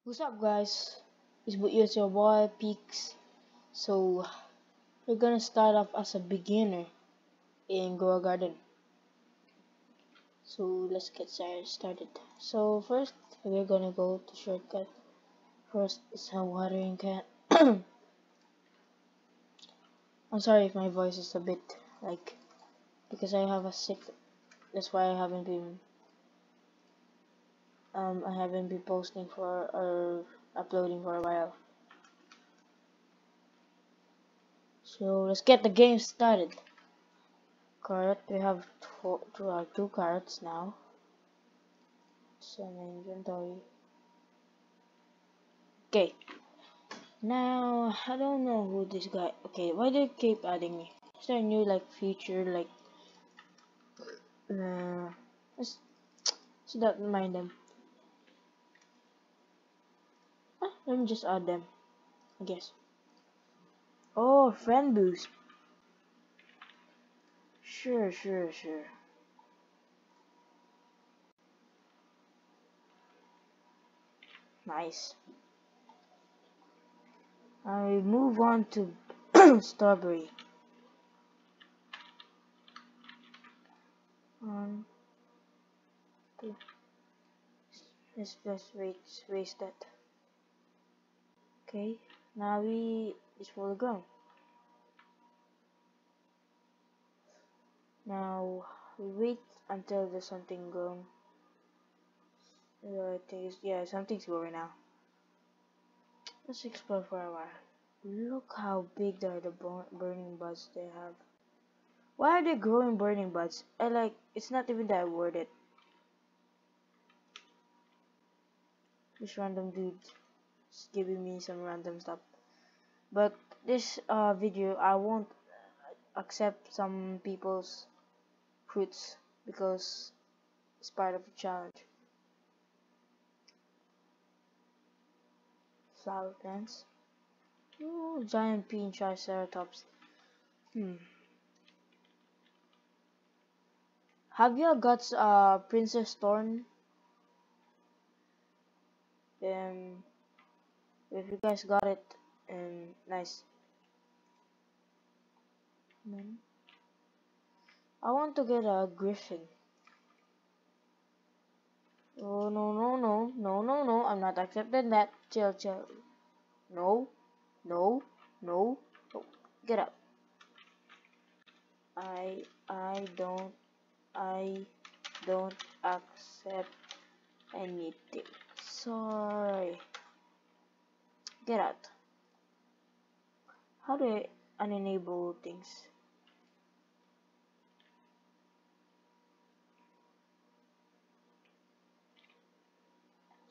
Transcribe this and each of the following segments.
What's up, guys? It's your boy Peaks. So we're gonna start off as a beginner in Grow a Garden. So let's get started. So first we're gonna go to shortcut. First is a watering can. I'm sorry if my voice is a bit because I have a sick. That's why I haven't been posting for or uploading for a while. So let's get the game started. Carrot. We have two carrots now. So my inventory. Okay. Now I don't know who this guy. Okay, why do you keep adding me? Is there a new feature let's not mind them. Let me just add them. I guess. Oh, friend boost. Sure. Nice. I move on to strawberry. One, two. Let's just waste that. Okay. Now it's fully grown. Now we wait until there's something grown. I think something's growing now. Let's explore for a while. Look how big the burning buds they have. Why are they growing burning buds? It's not even that worth it. This random dude is giving me some random stuff. But this video, I won't accept some people's fruits because it's part of the challenge. Flower plants. Ooh, giant pea and triceratops. Have you got Princess Thorn? If you guys got it, nice. I want to get a griffin. Oh no! I'm not accepting that. Chill. No. Oh, get up. I don't accept anything. Sorry. Get out. How do I unenable things?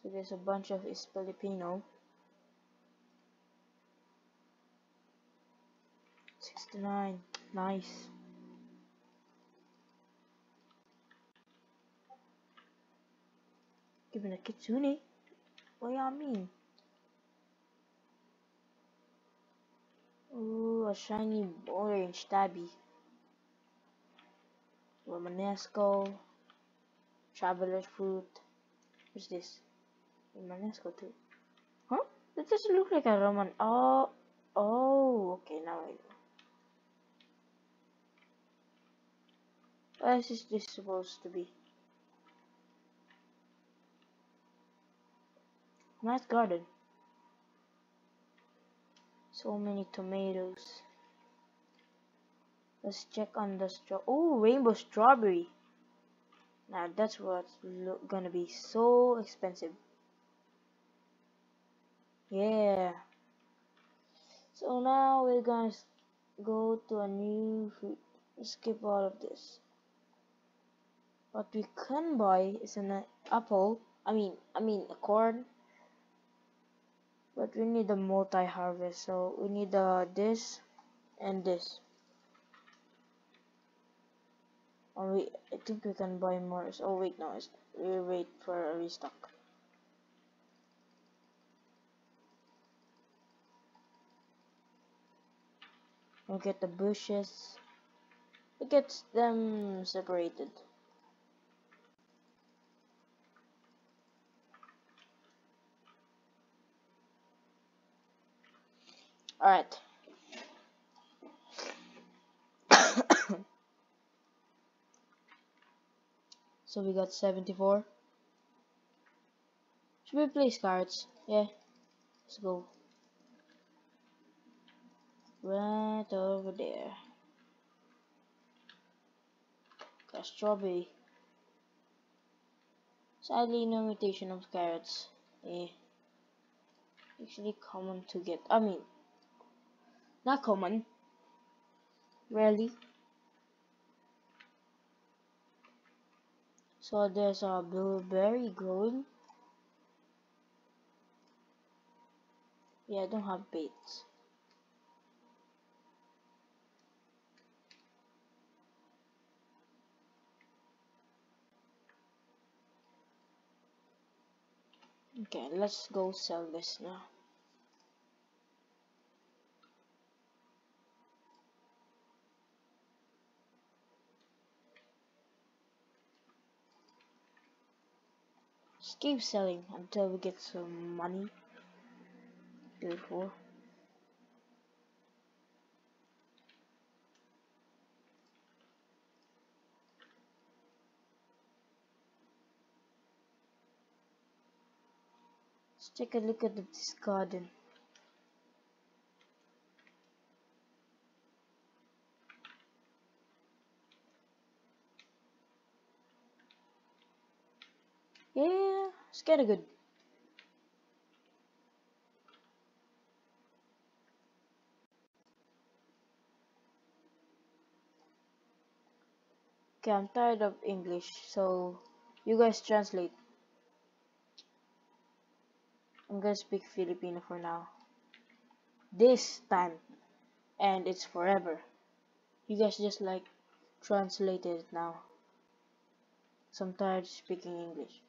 So there's a bunch of East Filipino. 69. Nice. Give me a kitsune. What do you mean? Ooh, a shiny orange tabby. Romanesco. Traveler's fruit. What's this? Romanesco too. Huh? That doesn't look like a Roman. Oh, okay, now I know. What is this supposed to be? Nice garden. So many tomatoes. Let's check on the rainbow strawberry. Now that's what's gonna be so expensive. Yeah. So now we're gonna go to a new fruit. Skip all of this. What we can buy is an apple. I mean a corn. But we need a multi-harvest, so we need this and this. I think we can buy more. Oh wait, no, we wait for a restock. We'll get the bushes. It gets them separated. Alright. So we got 74. Should we place cards? Yeah. Let's go. Right over there. Got strawberry. Sadly, no mutation of carrots. Eh. Actually common to get. I mean, not common. Rarely. So there's a blueberry growing. Yeah, I don't have baits. Okay, let's go sell this now. Just keep selling until we get some money. Beautiful. Let's take a look at this garden. Yeah, it's kinda good. Okay, I'm tired of English, so you guys translate. I'm gonna speak Filipino for now. This time. And it's forever. You guys just like translated it now. So I'm tired of speaking English.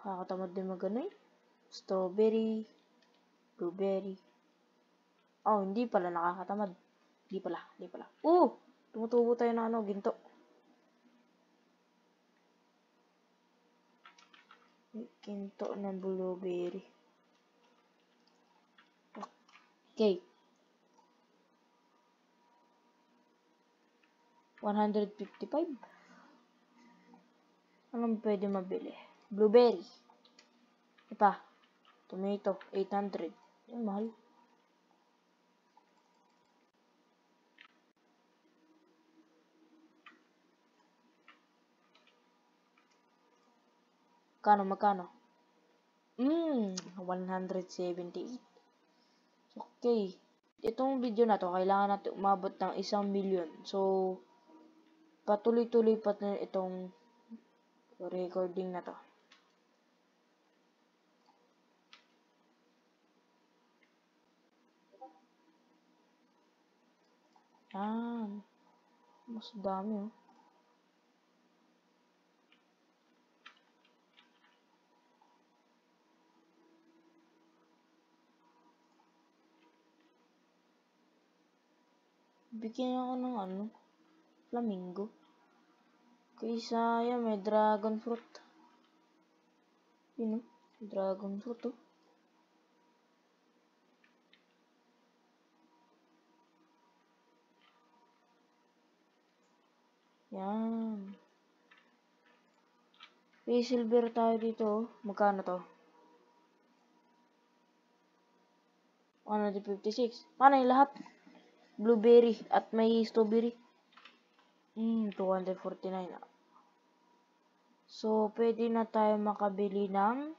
Nakakatamad din magano eh. Strawberry, blueberry. Oh, hindi pala nakakatamad. Hindi pala. Tumutubo tayo ng ano, ginto. Ginto ng blueberry. Okay. 155. Anong pwede mabili? Blueberry. Ipa. Tomato. 800. Yung mahal. Magkano? 178. Okay. Itong video na to, kailangan natin umabot ng 1,000,000. So, patuloy-tuloy pa na itong recording na to. Yan. Mas dami oh. Bigyan ako ng ano, flamingo. Kaysa yan, may dragon fruit. Yun oh, dragon fruit oh. Yan. May silver tayo dito oh. Magkano to? 156. Paano yung lahat? Blueberry at may strawberry. 249. So, pwede na tayo makabili ng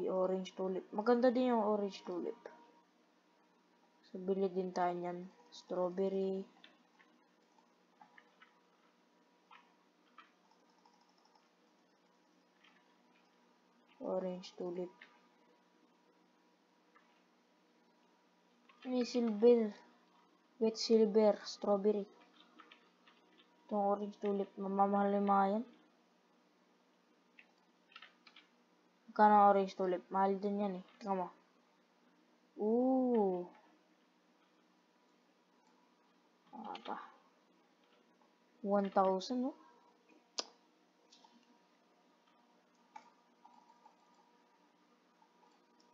orange tulip. Maganda din yung orange tulip. So, bili din tayo niyan. Strawberry. Orange tulip. May silver. Wet silver. Strawberry. Itong orange tulip. Mamamahal yung mga yan. Magkano ang orange tulip? Mahal din yan eh. Tingnan mo. Apa? 1,000 no?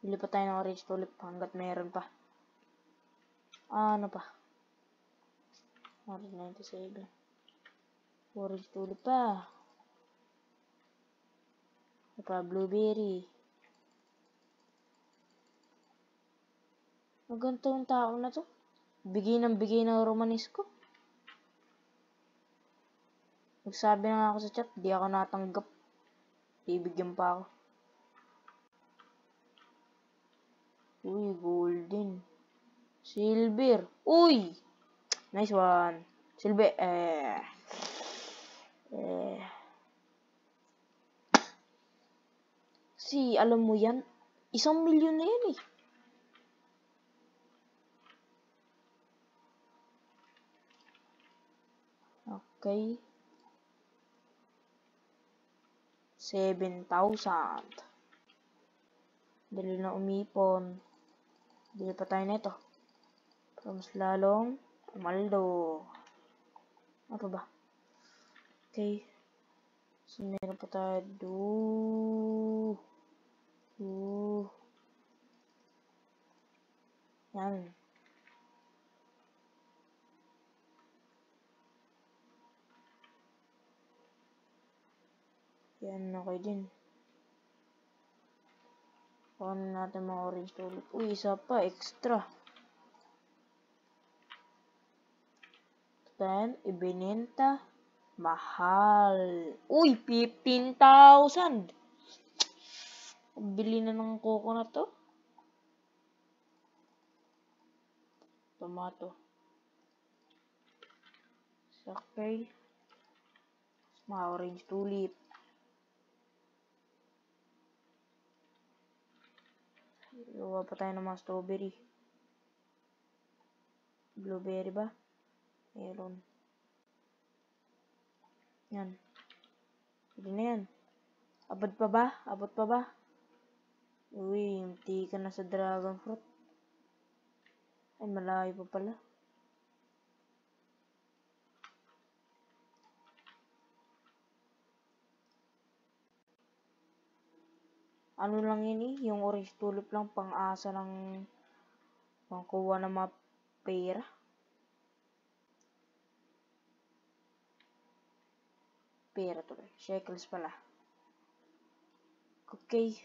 Bili pa tayo ng orange tulip hanggat meron pa. Ano pa? 197. Orange tulip pa. Ano pa? Blueberry. Maganto yung tao na to. Bigay ng Romanesco. Nagsabi na nga ako sa chat, di ako natanggap. Bibigyan pa ako. Uy, golden. Silver. Uy! Nice one. Silver. Alam mo yan? 1,000,000 na yan eh. Okay. 7,000. Dali na umipon. Dili pa tayo nito. Para mas lalong pumaldo. Ano pa ba? Okay. So, meron pa tayo. Yan. Yan, okay din. Paano natin mga orange tulip? Uy, isa pa, extra. Then, ibinenta. Mahal. Uy, 15,000. Bili na ng coconut to. Tomato. Okay. Mga orange tulip. Gawa pa tayo ng mga strawberry. Blueberry ba? Meron. Yan. Pwede na yan. Abot pa ba? Abot pa ba? Uy, hindi ka na sa dragon fruit. Ay, malayo pa pala. Ano lang yun eh, yung orange tulip lang pang-asa ng pangkuha ng mga pera. Pera tuloy. Shekels pala. Okay.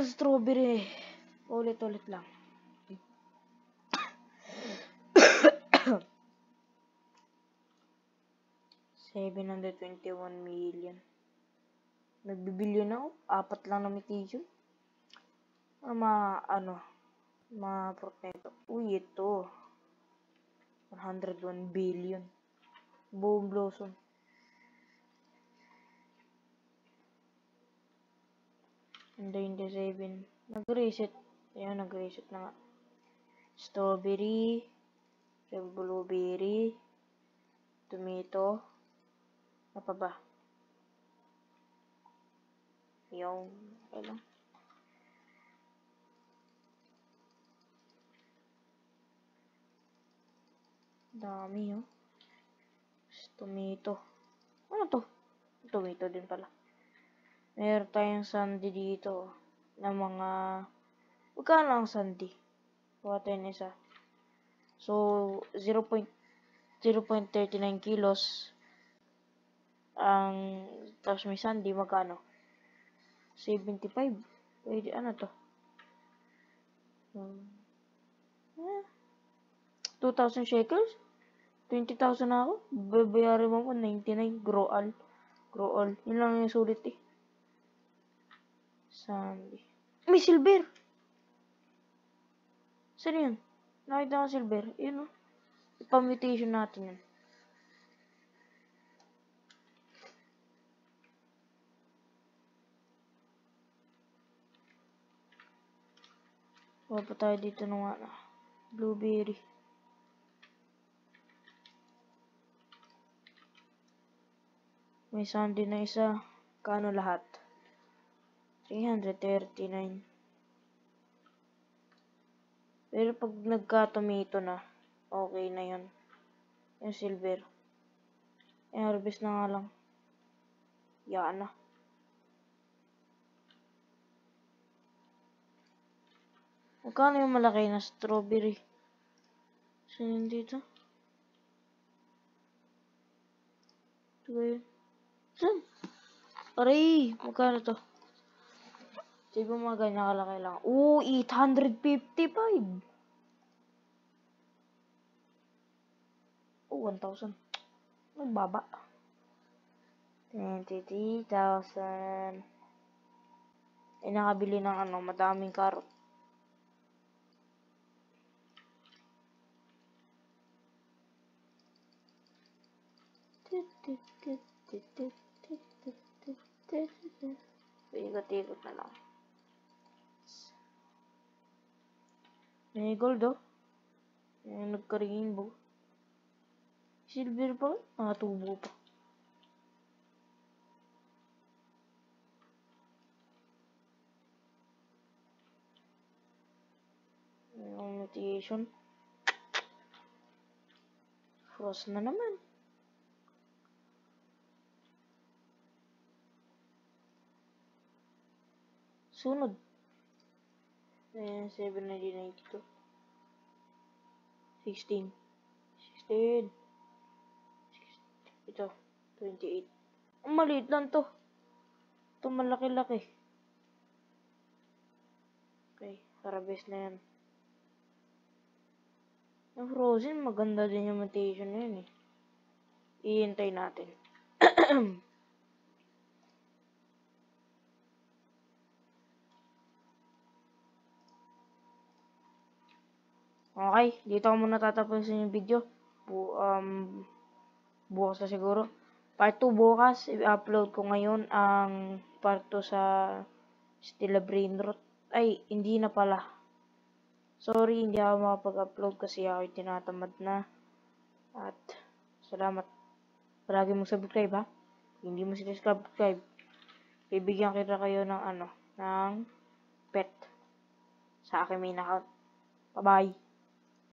Strawberry. Ulit-ulit lang. $721 million. Nagbibilyon ako. 4 lang na mitigyo. Fruit na ito. Uy, ito. 101 billion. Buong blossom. And 97. Nag-reset. Ayan, nag-reset na nga. Strawberry. Blueberry. Tomato. Ano pa ba? Yung, ano? Dami, oh. Tomato. Ano to? Tomato din pala. Meron tayong sandy dito. Na mga... Magkano ang sandy? Kuha tayo na isa. So, 0.39 kilos. Tapos may sandy, magkano? 75. Pwede, ano to? 2,000 shekels? 20,000 na ako? Babayaran mo ko 99. Grow all. Yun lang yung sulit eh. Sandy. May silver! Saan yun? Nakita ko silver. Yun o. Ipa-mutation natin yun. Wala pa tayo dito nung blueberry. May sandy na isa. Kano lahat? 339. Pero pag nagka-tomato na, okay na yun. Yung silver. Harvest na nga lang. Yan na. Magkano yung malaki na strawberry? Saan yun dito? Ito ba yun? Saan? Aray! Magkano to? Sabi mo mga ganyan kalaki lang. Oo, 855! Oh, 1,000. Nagbaba. 23,000. Ay, nakabili ng madaming karot. Ikot-ikot na lang. May gold, oh. May nagka-rainbow. Silver pa? Nakatubo pa. Yung mutation. Frost na naman. Sunod. 7,992. 16. 16. Ito. 28. Ang maliit lang to. Ito malaki-laki. Okay. Harvest na yan. Yung frozen, maganda din yung mutation na yun eh. Ihintay natin. Okay, dito ako muna tatapusin yung video. Bukas na siguro. Part 2 bukas, i-upload ko ngayon ang part 2 sa Stella Brainrot. Ay, hindi na pala. Sorry, hindi ako makapag-upload kasi ako tinatamad na. At, salamat. Palagi mong subscribe ha. Hindi mo subscribe, bibigyan kita kayo ng ng pet sa aking main account. Bye-bye.